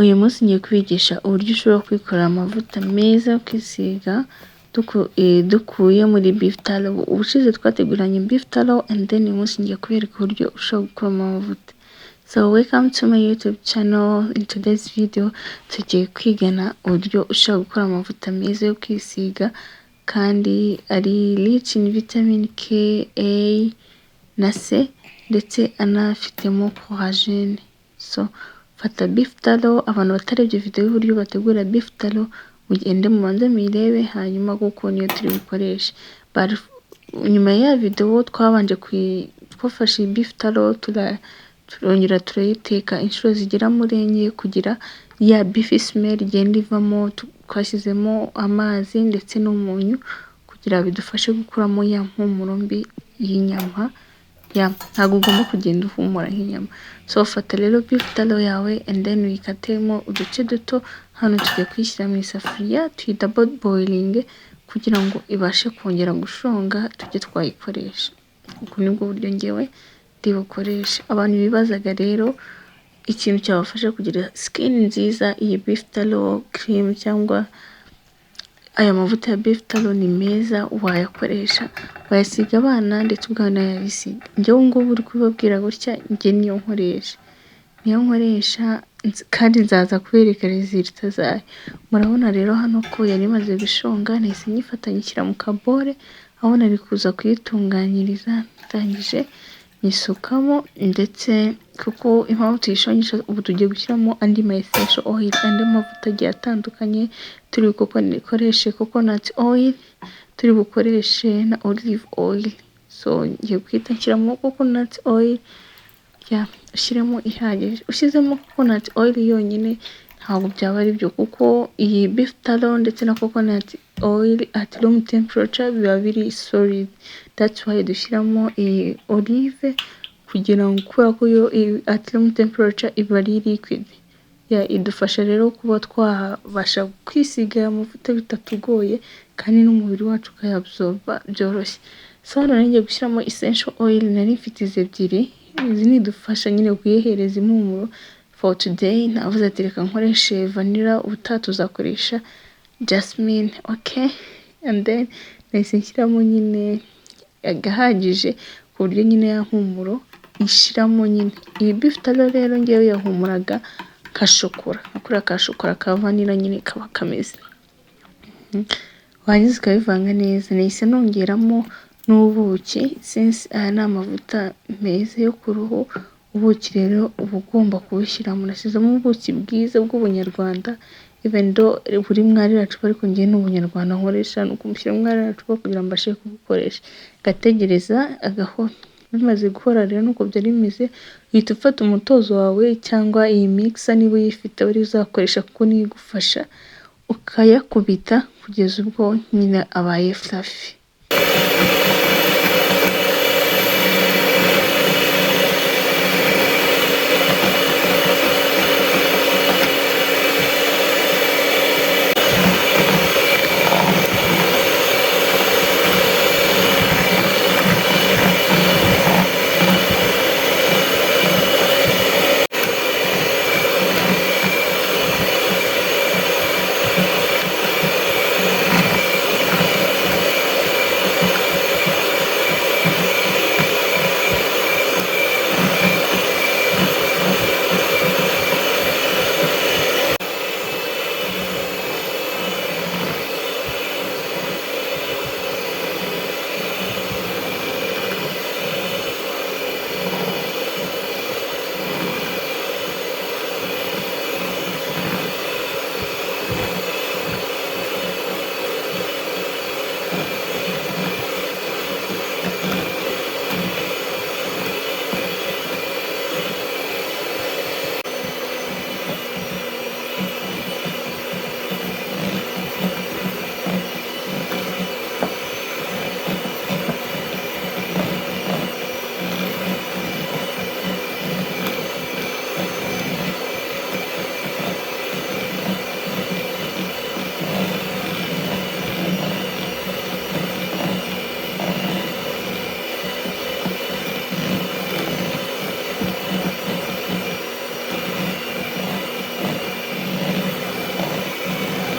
Uyu munsi ngiye kwigisha uburyo ushobora kwikorera amavuta meza yo kwisiga dukuye muri beef tallow. Ubushize twateguranye beef tallow and then uyu munsi ngiye kubereka uburyo ushobora gukuramo amavuta. So welcome to my YouTube channel. In today's video tugiye kwigana uburyo ushobora gukora amavuta meza yo kwisiga kandi ari rich in vitamin K, A na C ndetse anafitemo collagen. So fata beef tallow, abantu batarebye video y'uburyo bategura beef tallow mugende mubanze muyirebe hanyuma kuko niyo turi bukoreshe. Nyuma ya video twabanje twafashe beef tallow turongera turayiteka inshuro zigera muri enye kugira ya beef smell igenda ivamo. Twashyizemo amazi ndetse n'umunyu kugira bidufashe gukuramo ya mpumuro mbi y'inyama. Ntabwo ugomba kugenda uhumura nk'inyama. So fata rero beef tallow yawe and then uyikatemo uduce duto. Hano tugiye kuyishyira mu isafuriya tuyi double boiling kugira ngo ibashe kongera gushonga tujye twayikoresha. Uku nibwo buryo ngewe ndibukoresha. Abantu bibazaga rero ikintu cyabafasha kugira skin nziza, iyi beef tallow cream cyangwa aya mavuta ya beef tallow ni meza, wayakoresha wayasiga abana ndetse ubwana yabisiga. Njyewe ngubu uri kubabwira gutya njye niyo nkoresha kandi nzaza kubereka resulta zayo. Murabona rero hano ko yari imaze gushonga, nahise nyifata nyishyira mu kabore aho nari kuza kuyitunganyiriza. Ndangije nyisukamo ndetse kuko impamvu tuyishongisha ubu tugiye gushyiramo andi ma essential oil, andi mavuta agiye atandukanye. Turi bukoreshe coconut oil, turi bukoreshe na olive oil. So ngiye guhita nshyiramo coconut oil, ushyiremo ihagije. Ushyizemo coconut oil yonyine ntabwo byaba ari byo kuko iyi beef tallow ndetse na coconut oil at room temperature biba biri solid. That's why dushyiramo iyi olive kugira ngo kubera ko yo at room temperature iba ari liquid. Idufasha rero kuba twabasha kwisiga amavuta bitatugoye kandi n'umubiri wacu ukayabsorba byoroshye. So hano ngiye gushyiramo essential oil, nari mfite izi ebyiri. Izi nidufasha nyine kuyihereza impumuro. For today navuze ati reka nkoreshe vanilla, ubutaha tuzakoresha jasmine. Okay, and then nahise nshyiramo nyine agahagije ku buryo nyine ya mpumuro ishiramo nyine. Iyi beef tallow rero ngewe yahumuraga ka shokora, akora ka shokora ka vanilla nyine kaba kameze. Wangiza ukabivanga neza. Nahise nongeramo n'ubuki since aya ni amavuta meza yo ku ruhu. Ubuki rero uba ugomba kubushyiramo. Nashyizemo ubuki bwiza bw'ubunyarwanda, even though buri mwarira cupa ariko ngiye n'ubunyarwanda nkoresha, nuko mushyira mwarira cupa kugira ngo mbashe kubukoresha. Gategereza agaho. Bimaze guhora rero nuko byari bimeze, uhita ufata umutozo wawe cyangwa iyi mixer niba uyifite uri uzakoresha kuko niyo igufasha, ukayakubita kugeza ubwo nyine abaye fluffy.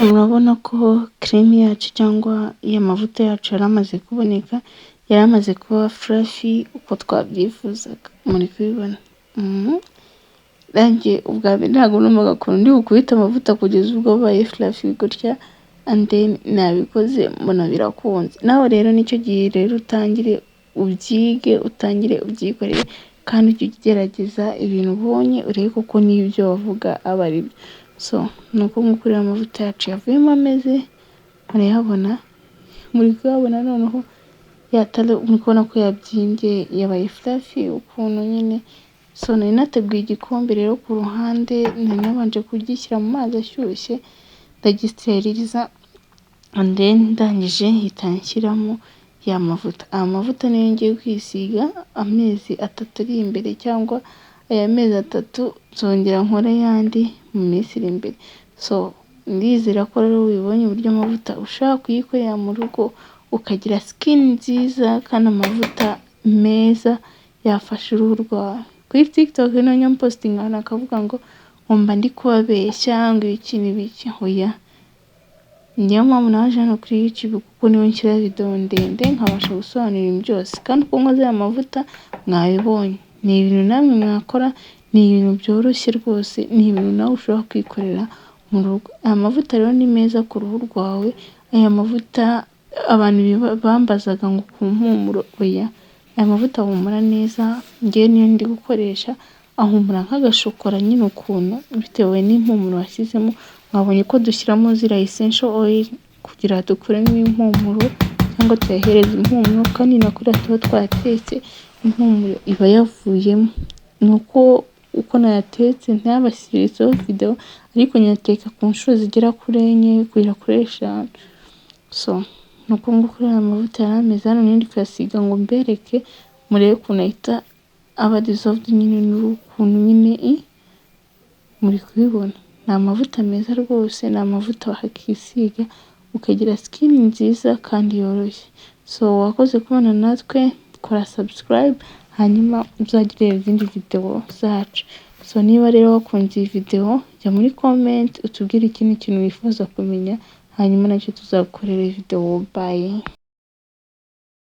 Murabona ko cream yacu cyangwa amavuta yacu yaramaze kuboneka, yaramaze kuba fluffy uko twabyifuzaga. Muri kubibona nanjye ubwa mbere ntabwo numvaga ukuntu ndi bukubita amavuta kugeza ubwo baye fluffy gutya, and then nabikoze mbona birakunze. Nawe rero nicyo gihe rero utangire ubyige, utangire ubyikorere, kandi ujye ugerageza ibintu ubonye urebe koko n'ibyo bavuga aba ari byo. So nuko ngukurira amavuta yacu yavuyemo ameze, murayabona, muri kuyabona noneho yatale, muri kubona ko yabyimbye yabaye fluffy ukuntu nyine. So nari nateguye igikombe rero ku ruhande, nari nabanje kugishyira mu mazi ashyushye ndagisteriliza, and then ndangije hita nshyiramo ya mavuta. Amavuta niyo ngiye kwisiga amezi 3 ari imbere, cyangwa aya mezi 3 nzongera nkore yandi mu minsi iri imbere. So ndizera ko rero wibonye uburyo amavuta ushaka kuyikorera mu rugo ukagira skin nziza kandi amavuta meza yafasha uruhu rwawe. Kuri TikTok nanya postinga nakavuga ngo ngomba ndi kubabeshya ngo iki n'ibiki, hoya niyo mpamvu naje hano kuri YouTube, kuko niho nshyira video ndende nkabasha gusobanura ibintu byose. Kandi uko nkoze aya mavuta mwabibonye, ni ibintu namwe mwakora, ni ibintu byoroshye rwose, ni ibintu nawe ushobora kwikorera mu rugo. Aya mavuta rero ni meza ku ruhu rwawe. Aya mavuta abantu bambazaga ngo ku mpumuro, oya, aya mavuta ahumura neza. Ngiye niyo ndi gukoresha, ahumura nk'agashokora nyine ukuntu, bitewe n'impumuro washyizemo. Mwabonye ko dushyiramo zira essential oil kugira dukuremo impumuro cyangwa tuyahereze impumuro, kandi nakora tuba twatetse impumuro iba yavuyemo. Nuko uko nayatetse ntabashyirizeho video, ariko nyateka ku nshuro zigera kuri 4 kugera kuri 5. So nuko ngukurira amavuta yarameze hano, nindi kuyasiga ngo mbereke murebe ukuntu ahita aba dissolved nyine n'ukuntu nyine muri kubibona. Ni amavuta meza rwose, ni amavuta wakisiga ukagira skin nziza kandi yoroshye. So wakoze kubana natwe, kora subscribe hanyuma uzagire izindi video zacu. So niba rero wakunze iyi video, jya muri comment utubwire ikindi kintu wifuza kumenya, hanyuma nacyo tuzakorera video. Bye.